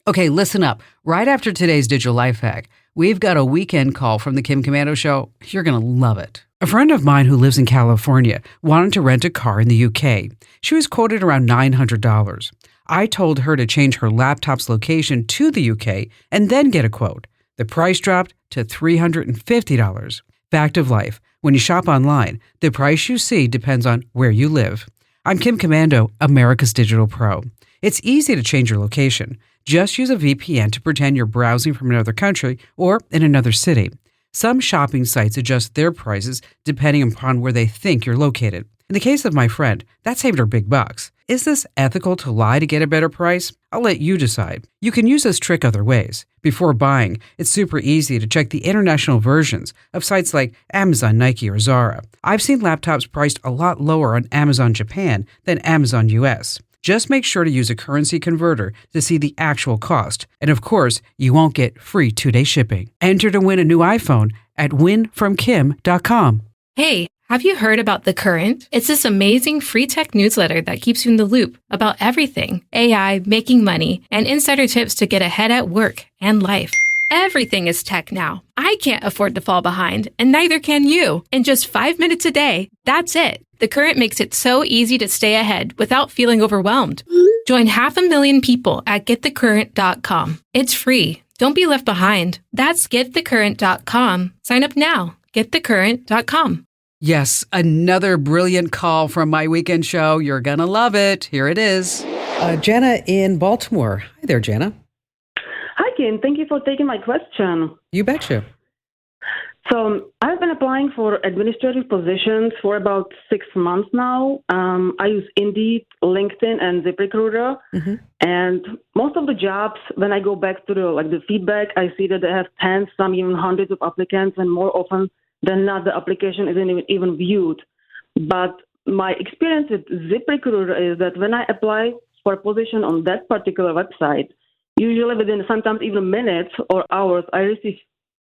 Okay, listen up. Right after today's digital life hack, we've got a weekend call from the Kim Commando Show. You're going to love it. A friend of mine who lives in California wanted to rent a car in the UK. She was quoted around $900. I told her to change her laptop's location to the UK and then get a quote. The price dropped to $350. Fact of life. When you shop online, the price you see depends on where you live. I'm Kim Commando, America's Digital Pro. It's easy to change your location. Just use a VPN to pretend you're browsing from another country or in another city. Some shopping sites adjust their prices depending upon where they think you're located. In the case of my friend, that saved her big bucks. Is this ethical to lie to get a better price? I'll let you decide. You can use this trick other ways. Before buying, it's super easy to check the international versions of sites like Amazon, Nike, or Zara. I've seen laptops priced a lot lower on Amazon Japan than Amazon US. Just make sure to use a currency converter to see the actual cost. And of course, you won't get free 2-day shipping. Enter to win a new iPhone at winfromkim.com. Hey, have you heard about The Current? It's this amazing free tech newsletter that keeps you in the loop about everything AI, making money, and insider tips to get ahead at work and life. Everything is tech now. I can't afford to fall behind, and neither can you. In just 5 minutes a day, that's it. The Current makes it so easy to stay ahead without feeling overwhelmed. Join 500,000 people at getthecurrent.com. It's free. Don't be left behind. That's getthecurrent.com. Sign up now. Getthecurrent.com. Yes, another brilliant call from my weekend show. You're going to love it. Here it is. Jenna in Baltimore. Hi there, Jenna. Hi, Kim. Thank you for taking my question. You betcha. So I've been applying for administrative positions for about 6 months now. I use Indeed, LinkedIn, and ZipRecruiter. Mm-hmm. And most of the jobs, when I go back to the feedback, I see that they have tens, some even hundreds of applicants, and more often than not, the application isn't even viewed. But my experience with ZipRecruiter is that when I apply for a position on that particular website, usually within sometimes even minutes or hours, I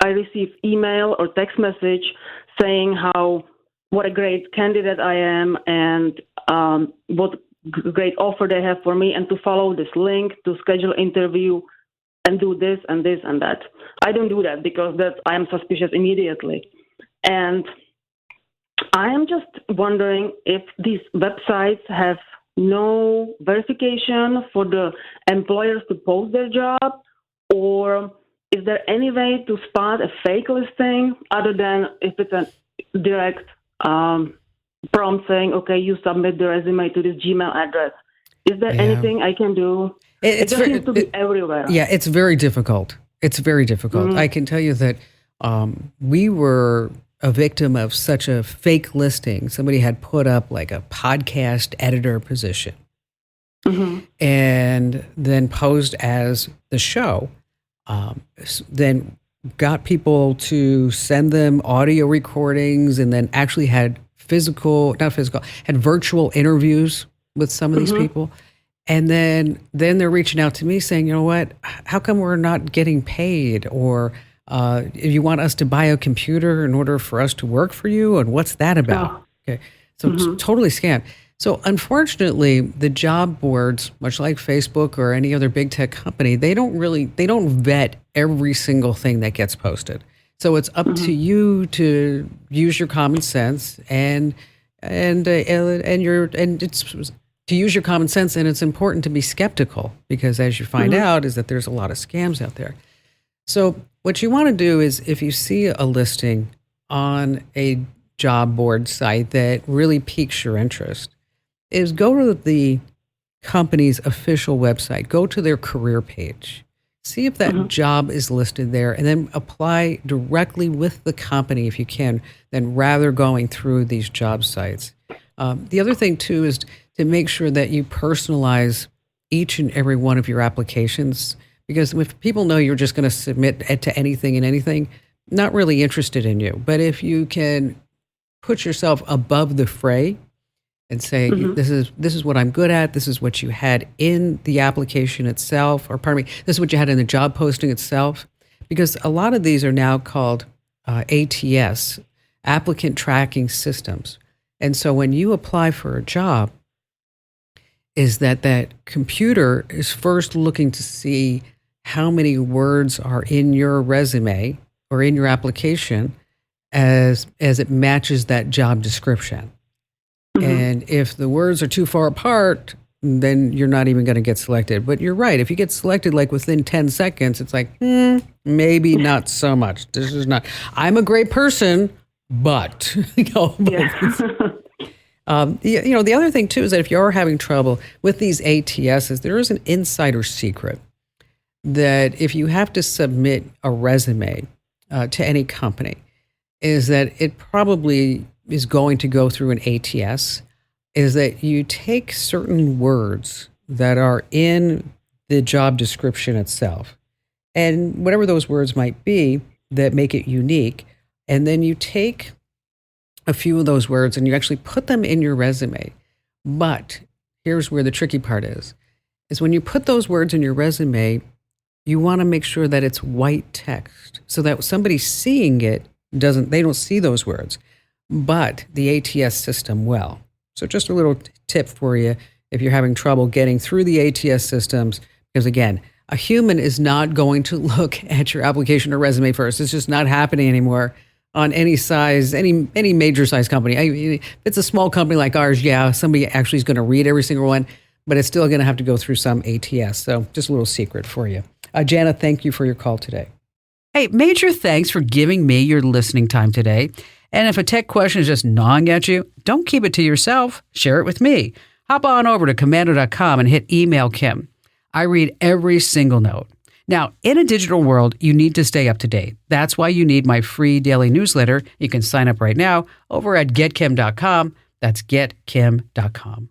receive email or text message saying what a great candidate I am and what great offer they have for me, and to follow this link to schedule interview and do this and this and that. I don't do that because I am suspicious immediately. And I am just wondering if these websites have no verification for the employers to post their job, or is there any way to spot a fake listing other than if it's a direct prompt saying, okay, you submit the resume to this Gmail address? Is there anything I can do? It just seems to be everywhere. Yeah, it's very difficult. It's very difficult. Mm-hmm. I can tell you that we were a victim of such a fake listing. Somebody had put up like a podcast editor position, mm-hmm. and then posed as the show. Then got people to send them audio recordings, and then actually had had virtual interviews with some of these people. And then they're reaching out to me saying, you know what, how come we're not getting paid? Or if you want us to buy a computer in order for us to work for you, and what's that about? Oh. Okay, so it's totally scam. So unfortunately, the job boards, much like Facebook or any other big tech company, they don't vet every single thing that gets posted. So it's up to you to use your common sense and it's to use your common sense. And it's important to be skeptical, because as you find out is that there's a lot of scams out there. So what you want to do is, if you see a listing on a job board site that really piques your interest, is go to the company's official website, go to their career page, see if that job is listed there, and then apply directly with the company if you can, then rather going through these job sites. The other thing too is to make sure that you personalize each and every one of your applications, because if people know you're just going to submit to anything and anything, not really interested in you. But if you can put yourself above the fray and say, this is what I'm good at, this is what you had in the application itself, or pardon me, this is what you had in the job posting itself, because a lot of these are now called ATS, applicant tracking systems. And so when you apply for a job, is that computer is first looking to see, how many words are in your resume or in your application as it matches that job description. And if the words are too far apart, then you're not even going to get selected. But you're right. If you get selected like within 10 seconds, it's like, maybe not so much. This is not, I'm a great person, but, the other thing too is that if you're having trouble with these ATSs, there is an insider secret that if you have to submit a resume to any company, is that it probably is going to go through an ATS, is that you take certain words that are in the job description itself, and whatever those words might be that make it unique, and then you take a few of those words and you actually put them in your resume. But here's where the tricky part is when you put those words in your resume, you want to make sure that it's white text so that somebody seeing it they don't see those words, but the ATS system will. So just a little tip for you if you're having trouble getting through the ATS systems, because again, a human is not going to look at your application or resume first. It's just not happening anymore on any size, any major size company. If it's a small company like ours, somebody actually is going to read every single one, but it's still going to have to go through some ATS. So just a little secret for you. Jana, thank you for your call today. Hey, major thanks for giving me your listening time today. And if a tech question is just gnawing at you, don't keep it to yourself. Share it with me. Hop on over to komando.com and hit email Kim. I read every single note. Now, in a digital world, you need to stay up to date. That's why you need my free daily newsletter. You can sign up right now over at getkim.com. That's getkim.com.